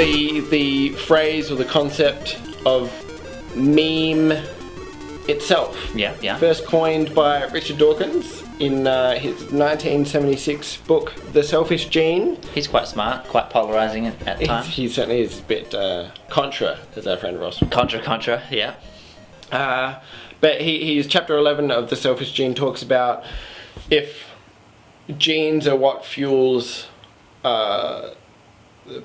the phrase or the concept of meme itself. Yeah. First coined by Richard Dawkins in his 1976 book, The Selfish Gene. He's quite smart, quite polarizing at times. He certainly is a bit contra, as our friend Ross would. Contra, yeah. But he's chapter 11 of The Selfish Gene talks about if genes are what fuels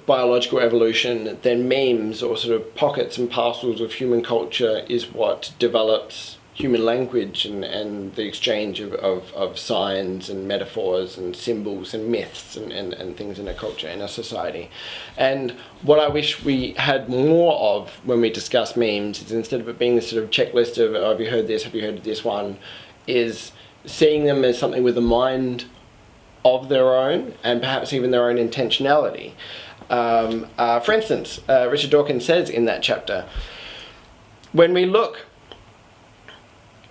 biological evolution, then memes or sort of pockets and parcels of human culture is what develops human language and the exchange of signs and metaphors and symbols and myths and things in a culture, in a society. And what I wish we had more of when we discuss memes is, instead of it being this sort of checklist of, oh, have you heard this, have you heard of this one, is seeing them as something with a mind of their own and perhaps even their own intentionality. For instance, Richard Dawkins says in that chapter, when we look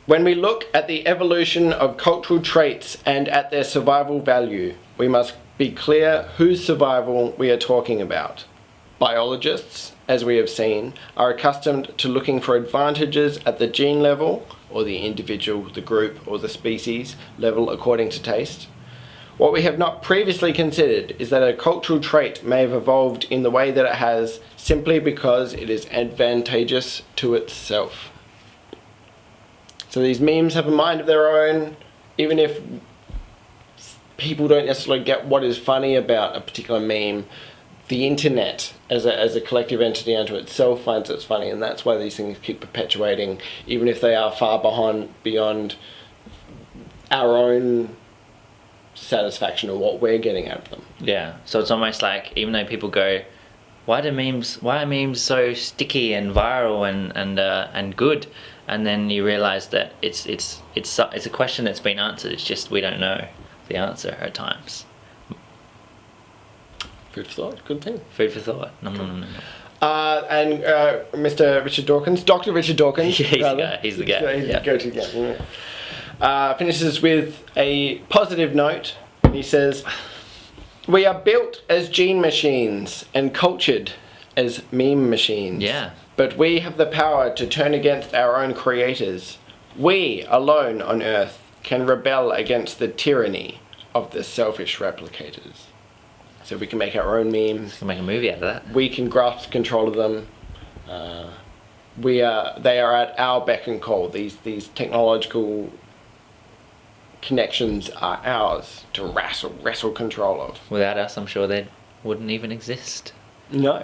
at the evolution of cultural traits and at their survival value, we must be clear whose survival we are talking about. Biologists, as we have seen, are accustomed to looking for advantages at the gene level, or the individual, the group, or the species level according to taste. What we have not previously considered is that a cultural trait may have evolved in the way that it has simply because it is advantageous to itself. So these memes have a mind of their own, even if people don't necessarily get what is funny about a particular meme. The internet as a collective entity unto itself finds it funny, and that's why these things keep perpetuating, even if they are far beyond our own satisfaction or what we're getting out of them. Yeah, so it's almost like, even though people go, why are memes so sticky and viral and good, and then you realize that it's a question that's been answered. It's just we don't know the answer at times. Food for thought, good thing. Food for thought. No. And Mr. Richard Dawkins, Dr. Richard Dawkins, Yeah, he's the guy. He's Yeah. the go-to guy. Finishes with a positive note. He says, we are built as gene machines and cultured as meme machines. Yeah. But we have the power to turn against our own creators. We, alone on Earth, can rebel against the tyranny of the selfish replicators. So we can make our own memes. We can make a movie out of that. We can grasp control of them. They are at our beck and call. These technological connections are ours to wrestle control of. Without us, I'm sure they wouldn't even exist. No.